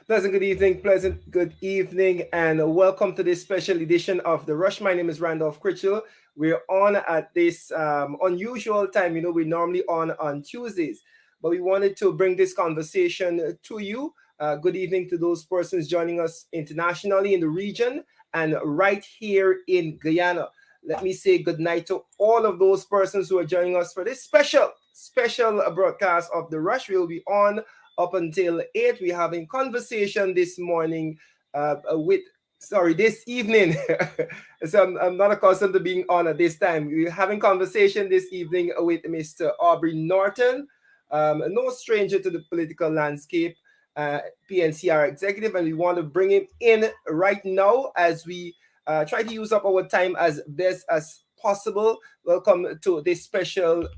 Pleasant good evening, and welcome to this special edition of The Rush. My name is Randolph Critchell. We're on at this unusual time. We're normally on Tuesdays, but we wanted to bring this conversation to you. Good evening to those persons joining us internationally in the region and right here in Guyana. Let me say good night to all of those persons who are joining us for this special broadcast of The Rush. We'll be on up until 8. We're having conversation this morning this evening. So I'm not accustomed to being on at this time. We're having conversation this evening with Mr. Aubrey Norton, no stranger to the political landscape, PNCR executive, and we want to bring him in right now as we try to use up our time as best as possible. Welcome to this special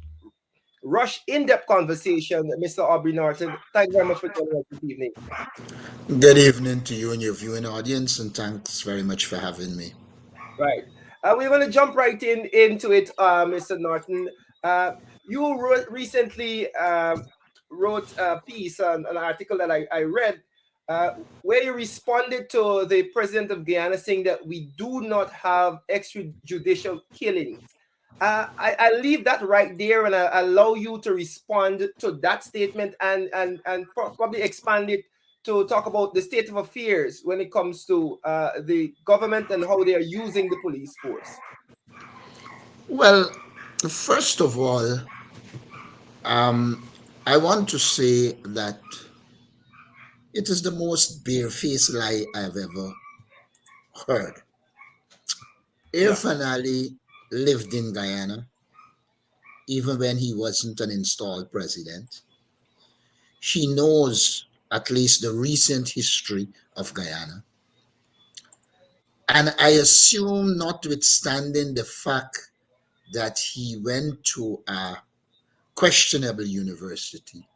Rush in-depth conversation, Mr. Aubrey Norton. Thank you very much for joining us this evening. Good evening to you and your viewing audience, and thanks very much for having me. Right. We're going to jump right into it, Mr. Norton. You recently wrote a piece, an article that I read, where you responded to the president of Guyana saying that we do not have extrajudicial killings. I leave that right there and I allow you to respond to that statement and probably expand it to talk about the state of affairs when it comes to the government and how they are using the police force. Well, first of all, I want to say that it is the most barefaced lie I've ever heard. Yeah. Irfan Ali lived in Guyana even when he wasn't an installed president. He knows at least the recent history of Guyana. And I assume, notwithstanding the fact that he went to a questionable university,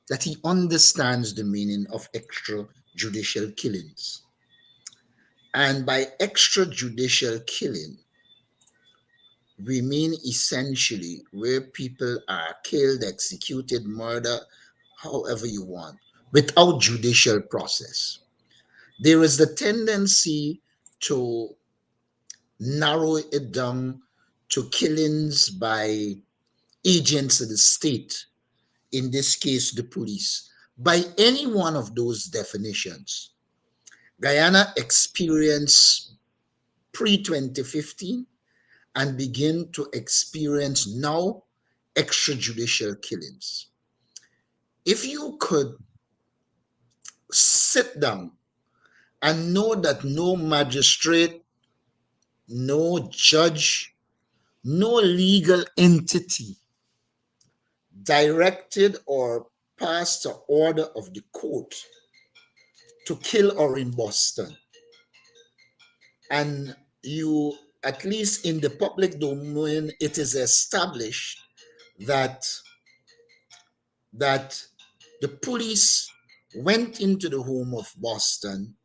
that he understands the meaning of extrajudicial killings. And by extrajudicial killing, we mean essentially where people are killed, executed, murdered, however you want, without judicial process. There is the tendency to narrow it down to killings by agents of the state, in this case, the police. By any one of those definitions, Guyana experienced pre-2015 and begin to experience now extrajudicial killings. If you could sit down and know that no magistrate, no judge, no legal entity directed or passed an order of the court to kill or in Boston, and you, at least in the public domain, it is established that the police went into the home of Boston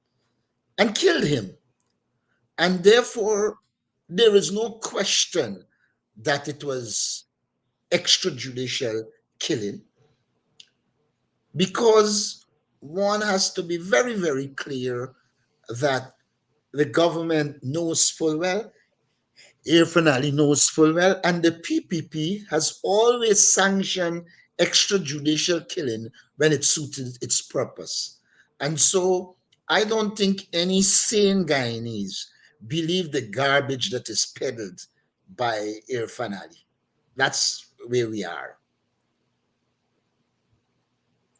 and killed him, and therefore there is no question that it was extrajudicial killing, because one has to be very, very clear that the government knows full well, Irfan Ali knows full well, and the PPP has always sanctioned extrajudicial killing when it suited its purpose. And so I don't think any sane Guyanese believe the garbage that is peddled by Irfan Ali. That's where we are.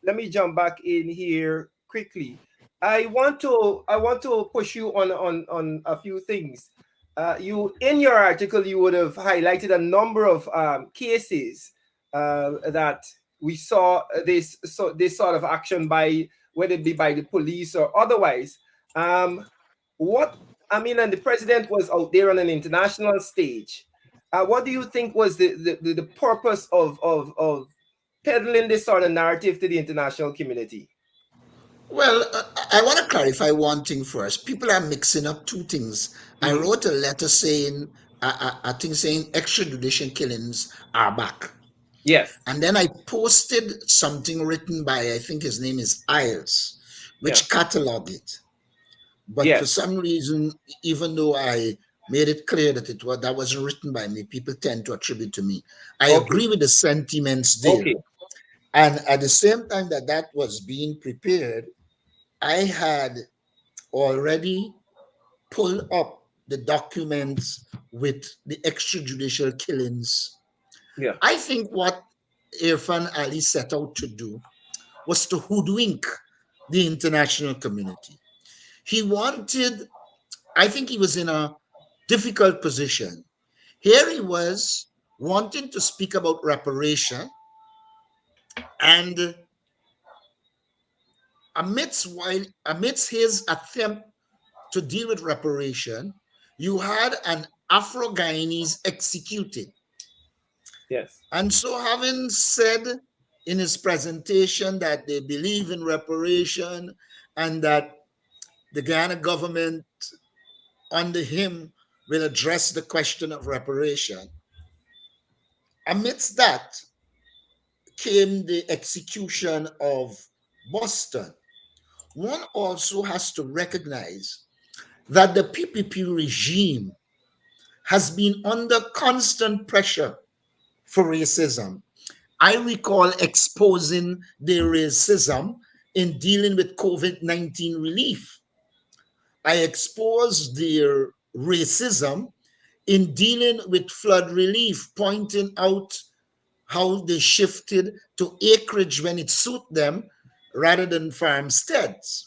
Let me jump back in here quickly. I want to push you on a few things. You in your article you would have highlighted a number of cases that we saw this sort of action by, whether it be by the police or otherwise. What I mean, and the president was out there on an international stage. What do you think was the purpose of peddling this sort of narrative to the international community? Well, I want to clarify one thing first. People are mixing up two things. I Hmm. wrote a letter saying, I think saying extrajudicial killings are back. Yes. And then I posted something written by, I think his name is 𝐈𝐧-𝐝𝐿, Yeah. which catalog it. But for Yes. some reason, even though I made it clear that that wasn't written by me, people tend to attribute to me. I Okay. agree with the sentiments there. Okay. And at the same time that that was being prepared, I had already pulled up the documents with the extrajudicial killings. Yeah. I think what Irfan Ali set out to do was to hoodwink the international community. He wanted, I think he was in a difficult position. Here he was wanting to speak about reparation, and amidst his attempt to deal with reparation, you had an Afro-Guyanese executed. Yes. And so, having said in his presentation that they believe in reparation and that the Ghana government under him will address the question of reparation, amidst that came the execution of Boston. One also has to recognize that the PPP regime has been under constant pressure for racism. I recall exposing their racism in dealing with COVID-19 relief. I exposed their racism in dealing with flood relief, pointing out how they shifted to acreage when it suited them rather than farmsteads.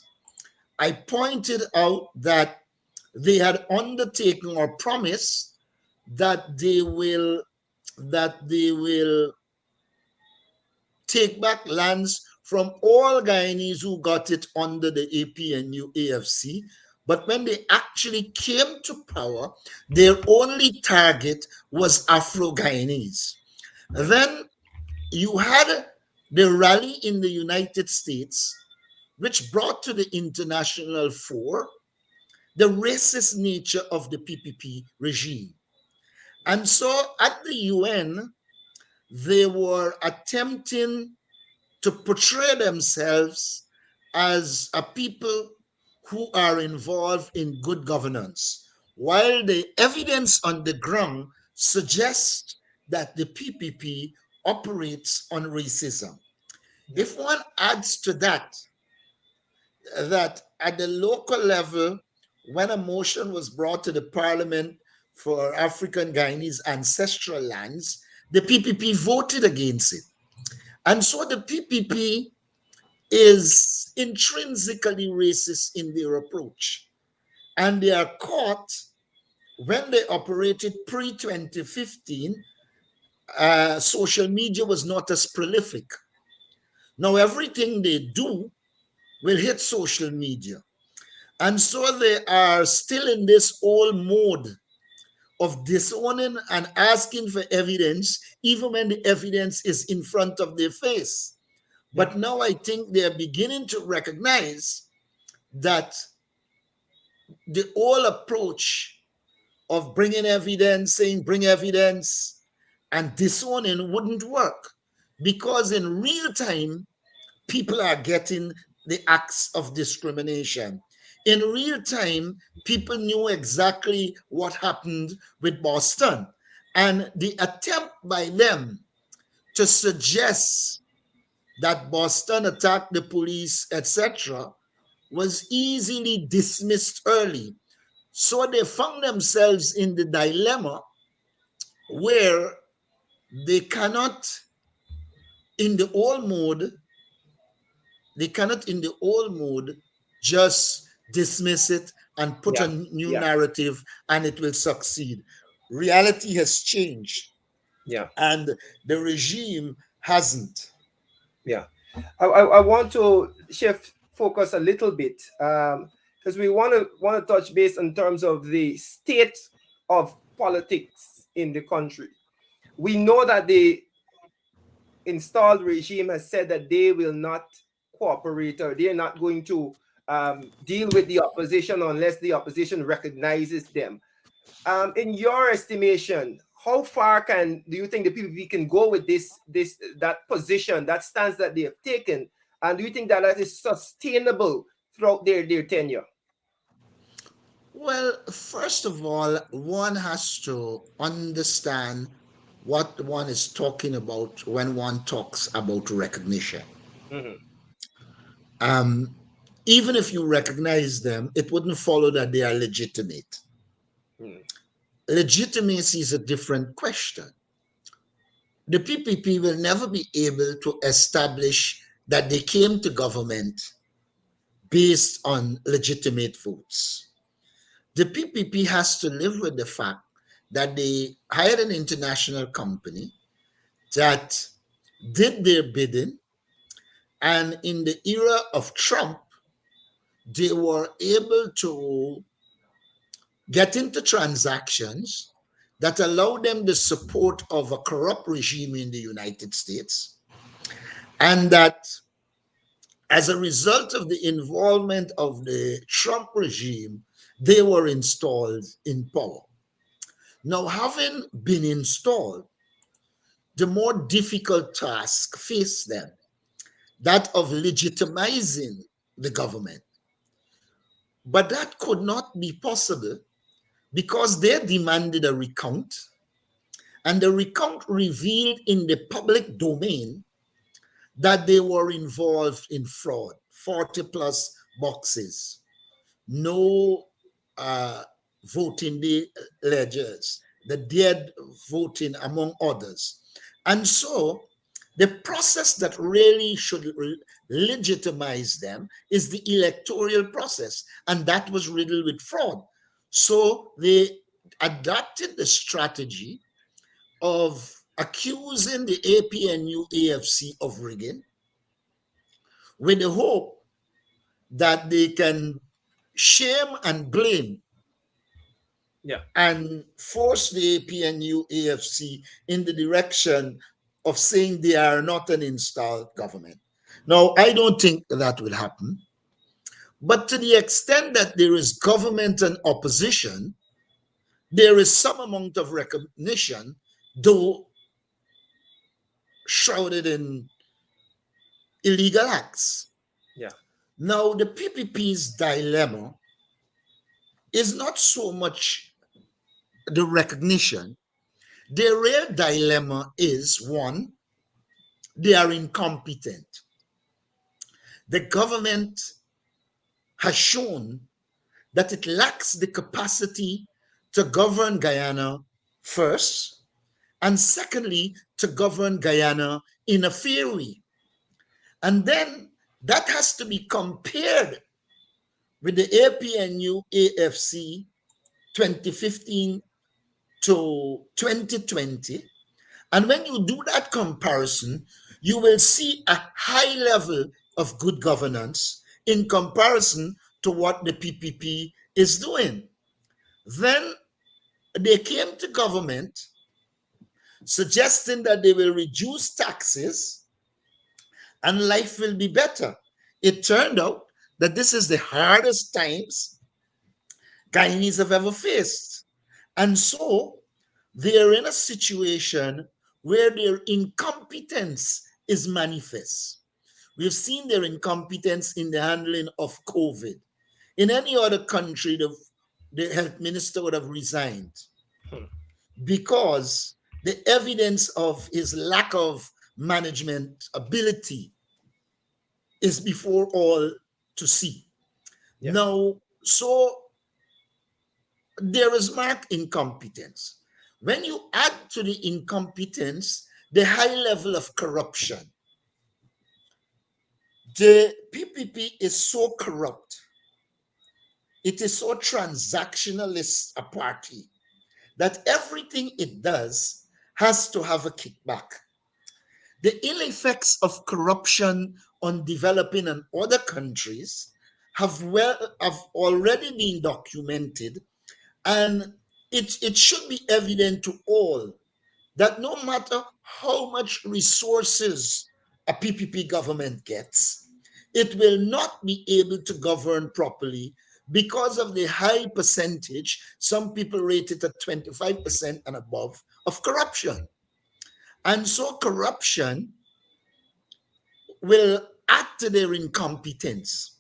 I pointed out that they had undertaken or promised that they will take back lands from all Guyanese who got it under the APNU AFC. But when they actually came to power, their only target was Afro Guyanese. Then you had the rally in the United States, which brought to the international fore the racist nature of the PPP regime. And so at the UN, they were attempting to portray themselves as a people who are involved in good governance, while the evidence on the ground suggests that the PPP operates on racism. Yeah. If one adds to that, that at the local level, when a motion was brought to the parliament for African Guyanese ancestral lands, the PPP voted against it. And so the PPP is intrinsically racist in their approach. And they are caught when they operated pre 2015. Social media was not as prolific. Now, everything they do will hit social media. And so they are still in this old mode of disowning and asking for evidence, even when the evidence is in front of their face. Yeah. But now I think they are beginning to recognize that the whole approach of bringing evidence, saying bring evidence, and disowning wouldn't work, because in real time, people are getting the acts of discrimination. In real time, people knew exactly what happened with Boston. And the attempt by them to suggest that Boston attacked the police, etc., was easily dismissed early. So they found themselves in the dilemma where they cannot, in the old mode, just dismiss it and put a Yeah. new Yeah. narrative and it will succeed. Reality has changed Yeah. and the regime hasn't. Yeah. I want to shift focus a little bit, because we want to touch base in terms of the state of politics in the country. We know that the installed regime has said that they will not cooperate, or they're not going to deal with the opposition unless the opposition recognizes them. In your estimation, how far do you think the PPP can go with that position, that stance that they have taken, and do you think that that is sustainable throughout their tenure? Well, first of all, one has to understand what one is talking about when one talks about recognition. Mm-hmm. Um, Even if you recognize them, it wouldn't follow that they are legitimate. Mm. Legitimacy is a different question. The PPP will never be able to establish that they came to government based on legitimate votes. The PPP has to live with the fact that they hired an international company that did their bidding, and in the era of Trump, they were able to get into transactions that allowed them the support of a corrupt regime in the United States, and that as a result of the involvement of the Trump regime, they were installed in power. Now, having been installed, the more difficult task faced them, that of legitimizing the government. But that could not be possible because they demanded a recount, and the recount revealed in the public domain that they were involved in fraud, 40 plus boxes, no uh, voting the ledgers, the dead voting, among others. And so the process that really should legitimize them is the electoral process, and that was riddled with fraud. So they adopted the strategy of accusing the APNU AFC of rigging with the hope that they can shame and blame Yeah. and force the APNU AFC in the direction of saying they are not an installed government. Now, I don't think that will happen, but to the extent that there is government and opposition, there is some amount of recognition, though shrouded in illegal acts. Yeah. Now, the PPP's dilemma is not so much the recognition. Their real dilemma is one, they are incompetent. The government has shown that it lacks the capacity to govern Guyana first, and secondly, to govern Guyana in a fair way. And then that has to be compared with the APNU AFC 2015 to 2020. And when you do that comparison, you will see a high level of good governance in comparison to what the PPP is doing. Then they came to government suggesting that they will reduce taxes and life will be better. It turned out that this is the hardest times Guyanese have ever faced. And so they are in a situation where their incompetence is manifest. We've seen their incompetence in the handling of COVID. In any other country, the health minister would have resigned Hmm. because the evidence of his lack of management ability is before all to see. Yeah. Now, so there is marked incompetence. When you add to the incompetence the high level of corruption, the PPP is so corrupt, it is so transactionalist a party that everything it does has to have a kickback. The ill effects of corruption on developing and other countries have already been documented, and it should be evident to all that no matter how much resources a PPP government gets, it will not be able to govern properly because of the high percentage, some people rate it at 25% and above, of corruption. And so corruption will add to their incompetence.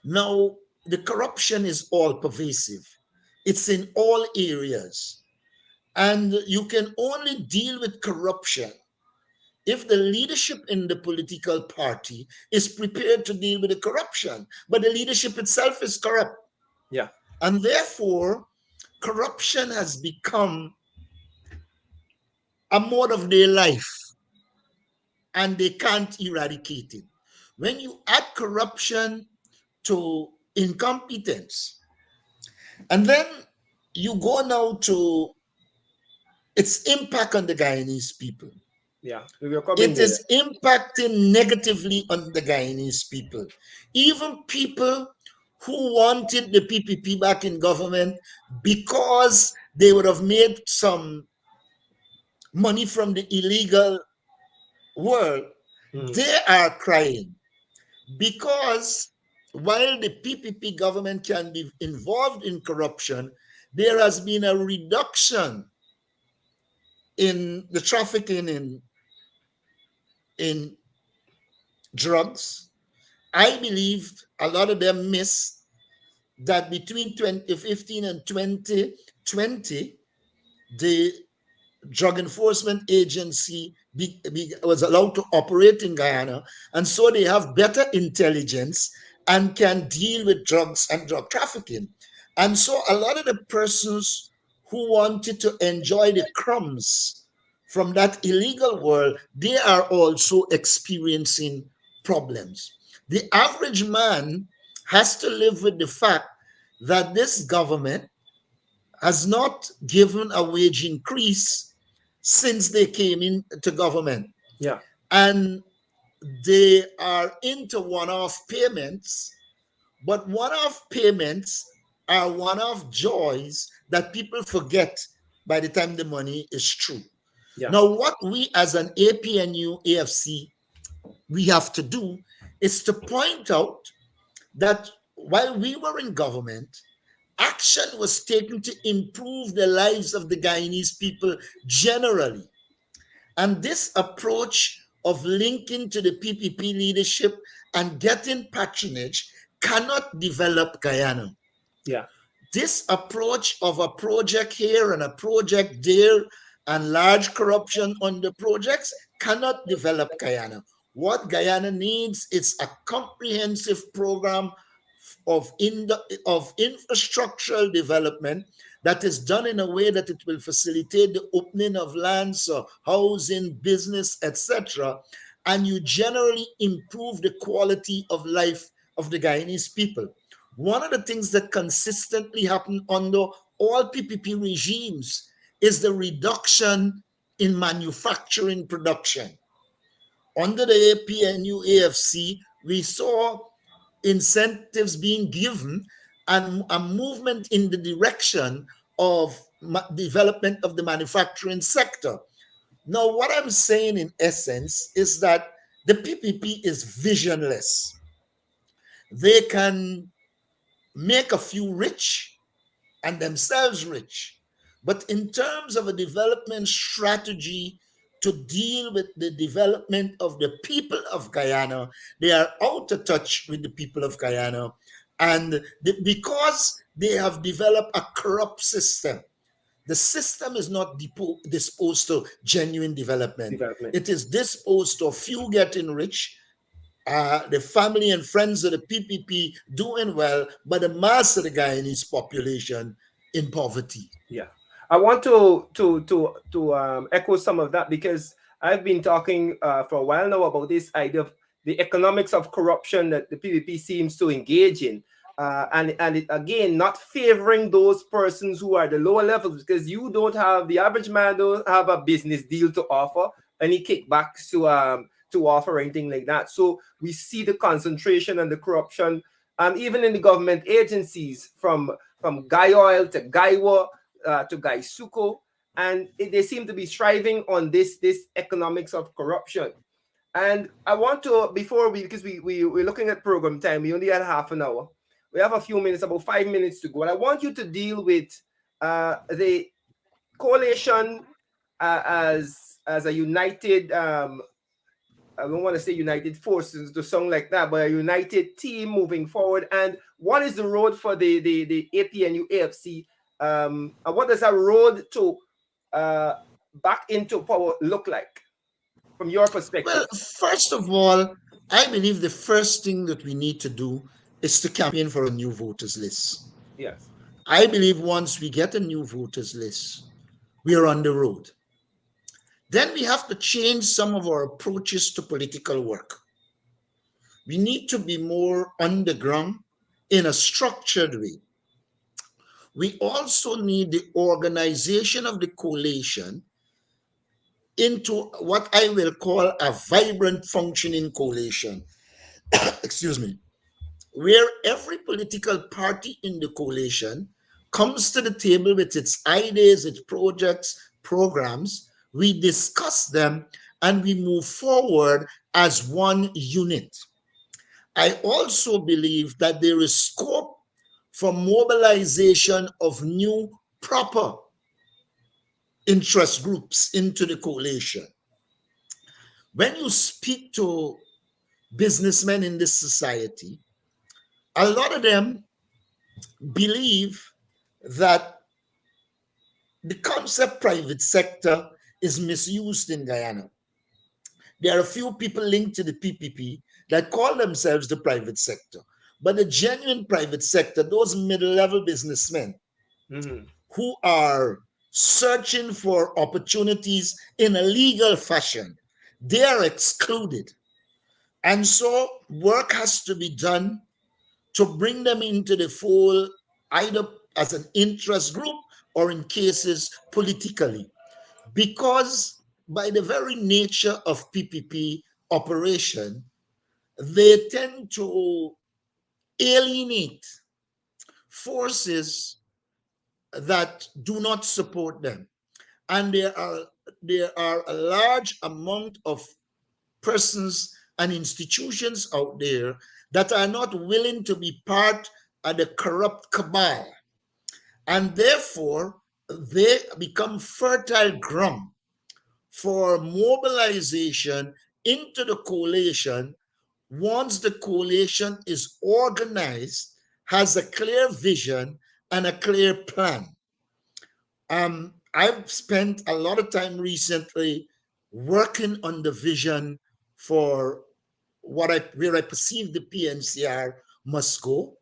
Now, the corruption is all pervasive. It's in all areas. And you can only deal with corruption if the leadership in the political party is prepared to deal with the corruption. But the leadership itself is corrupt. Yeah. And therefore, corruption has become a mode of their life and they can't eradicate it. When you add corruption to incompetence, and then you go now to its impact on the Guyanese people. Yeah, we were coming It there. is impacting negatively on the Guyanese people. Even people who wanted the PPP back in government because they would have made some money from the illegal world, Mm. they are crying because while the PPP government can be involved in corruption, there has been a reduction in the trafficking in drugs. I believe a lot of them miss that between 2015 and 2020, the Drug Enforcement Agency was allowed to operate in Guyana, and so they have better intelligence and can deal with drugs and drug trafficking. And so a lot of the persons who wanted to enjoy the crumbs from that illegal world, they are also experiencing problems. The average man has to live with the fact that this government has not given a wage increase since they came into government. Yeah. And they are into one-off payments, but one-off payments are one-off joys that people forget by the time the money is through. Yeah. Now, what we as an APNU AFC we have to do is to point out that while we were in government, action was taken to improve the lives of the Guyanese people generally. And this approach of linking to the PPP leadership and getting patronage cannot develop Guyana. Yeah. This approach of a project here and a project there and large corruption on the projects cannot develop Guyana. What Guyana needs is a comprehensive program of infrastructural development that is done in a way that it will facilitate the opening of lands, so housing, business, etc. And you generally improve the quality of life of the Guyanese people. One of the things that consistently happen under all PPP regimes is the reduction in manufacturing production. Under the APNU AFC, we saw incentives being given and a movement in the direction of development of the manufacturing sector. Now, what I'm saying in essence is that the PPP is visionless. They can make a few rich and themselves rich. But in terms of a development strategy to deal with the development of the people of Guyana, they are out of touch with the people of Guyana. And because they have developed a corrupt system, the system is not disposed to genuine development. Development. It is disposed to a few getting rich, the family and friends of the PPP doing well, but the mass of the Guyanese population in poverty. Yeah, I want to echo some of that because I've been talking for a while now about this idea of the economics of corruption that the PVP seems to engage in, and it again not favoring those persons who are the lower levels because you don't have the average man don't have a business deal to offer any kickbacks to offer or anything like that. So we see the concentration and the corruption, even in the government agencies from Guy Oil to Guywa to 𝐲𝐬𝐡, and they seem to be striving on this economics of corruption. And I want to before we because we're looking at program time, we only had half an hour. We have a few minutes, about 5 minutes to go, and I want you to deal with the coalition as a united I don't want to say united forces to sound like that, but a united team moving forward. And what is the road for the APNU AFC? And what does a road to uh, back into power look like from your Well, perspective? first of all, I believe the first thing that we need to do is to campaign for a new voters list. Yes. I believe once we get a new voters list, we are on the road. Then we have to change some of our approaches to political work. We need to be more on the ground in a structured way. We also need the organization of the coalition into what I will call a vibrant functioning coalition. Excuse me. Where every political party in the coalition comes to the table with its ideas, its projects, programs. We discuss them and we move forward as one unit. I also believe that there is scope for mobilization of new proper interest groups into the coalition. When you speak to businessmen in this society, a lot of them believe that the concept private sector is misused in Guyana. There are a few people linked to the PPP that call themselves the private sector. But the genuine private sector, those middle-level businessmen Mm-hmm. who are searching for opportunities in a legal fashion, they are excluded. And so work has to be done to bring them into the fold, either as an interest group or in cases politically. Because by the very nature of PPP operation, they tend to alienate forces that do not support them. And there are a large amount of persons and institutions out there that are not willing to be part of the corrupt cabal. And therefore, they become fertile ground for mobilization into the coalition once the coalition is organized, has a clear vision and a clear plan. I've spent a lot of time recently working on the vision for where I perceive the PNCR must go.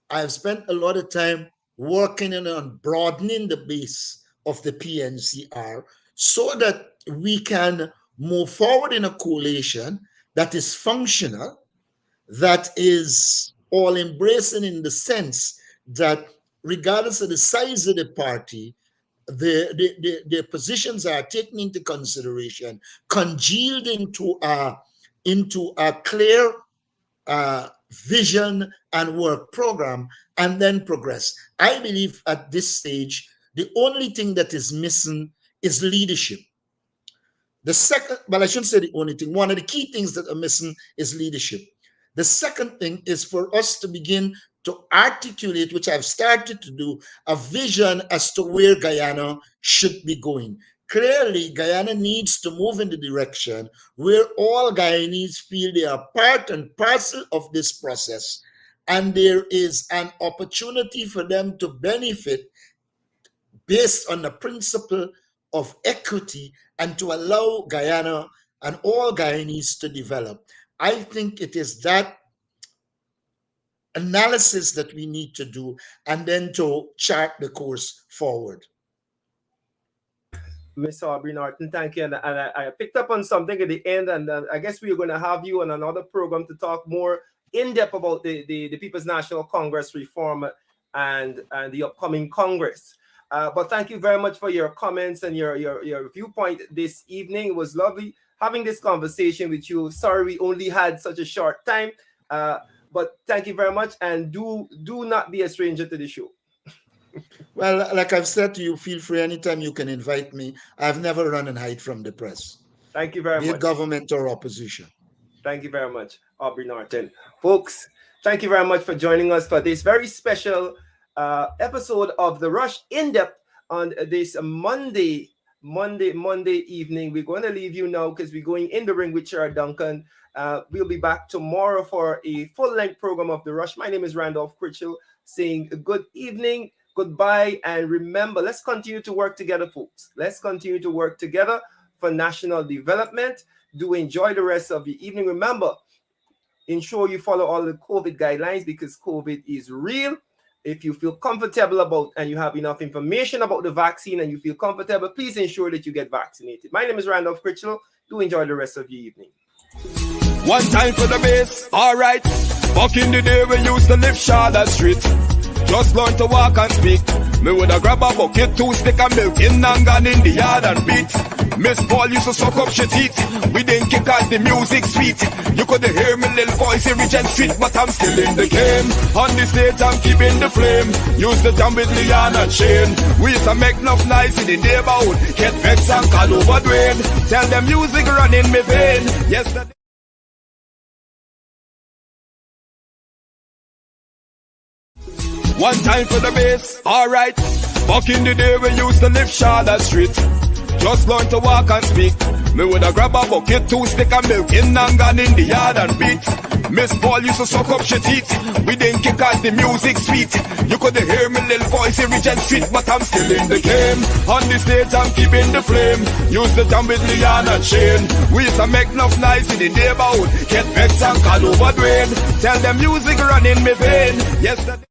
I've spent a lot of time working on broadening the base of the PNCR so that we can move forward in a coalition that is functional, that is all embracing in the sense that regardless of the size of the party, their positions are taken into consideration, congealed into a clear vision and work program, and then progress. I believe at this stage, the only thing that is missing is leadership. The second, well, I shouldn't say the only thing, one of the key things that are missing is leadership. The second thing is for us to begin to articulate, which I've started to do, a vision as to where Guyana should be going. Clearly, Guyana needs to move in the direction where all Guyanese feel they are part and parcel of this process, and there is an opportunity for them to benefit based on the principle of equity and to allow Guyana and all Guyanese to develop. I think it is that analysis that we need to do and then to chart the course forward. Miss Aubrey Norton, thank you. And I picked up on something at the end, and I guess we're going to have you on another program to talk more in depth about the People's National Congress reform and the upcoming Congress. But thank you very much for your comments and your viewpoint this evening. It was lovely having this conversation with you. Sorry we only had such a short time, but thank you very much, and do not be a stranger to the show. Well, like I've said to you, feel free anytime you can invite me. I've never run and hide from the press, Thank you very be it much. government or opposition. Thank you very much, Aubrey Norton. Folks, thank you very much for joining us for this very special episode of The Rush In Depth on this Monday, Monday evening. We're going to leave you now because we're going in the ring with Sherrod Duncan. We'll be back tomorrow for a full-length program of The Rush. My name is Randolph Critchell, saying a good evening, goodbye, and remember, let's continue to work together, folks. Let's continue to work together for national development. Do enjoy the rest of the evening. Remember, ensure you follow all the COVID guidelines because COVID is real. If you feel comfortable about and you have enough information about the vaccine and you feel comfortable, please ensure that you get vaccinated. My name is Randolph Critchell. Do enjoy the rest of your evening. One time for the bass, alright. Back in the day we used to live Charlotte Street. Just learn to walk and speak. Me woulda grab a bucket, 2 stick of milk in and gone in the yard and beat. Miss Paul used to suck up she teeth. We didn't kick out the music sweet. You could hear me little voice in Regent Street, but I'm still in the game. On the stage I'm keeping the flame. Used to jam with Leon and Shane. We used to make enough noise in the neighborhood. Get vexed and call over Dwayne. Tell them music run in me vein. Yesterday. One time for the bass, alright. Back in the day we used to live Charlotte Street. Just learn to walk and speak. Me woulda grab a bucket, 2 stick of milk in and gone in the yard and beat. Miss Paul used to suck up she teeth. We didn't kick out the music sweet. You could hear me little voice in Regent Street, but I'm still in the game. On the stage I'm keeping the flame. Used to jam with Leon and Shane. We used to make enough noise in the neighborhood. Get vexed and call over Dwayne. Tell them music run in me vein. Yesterday.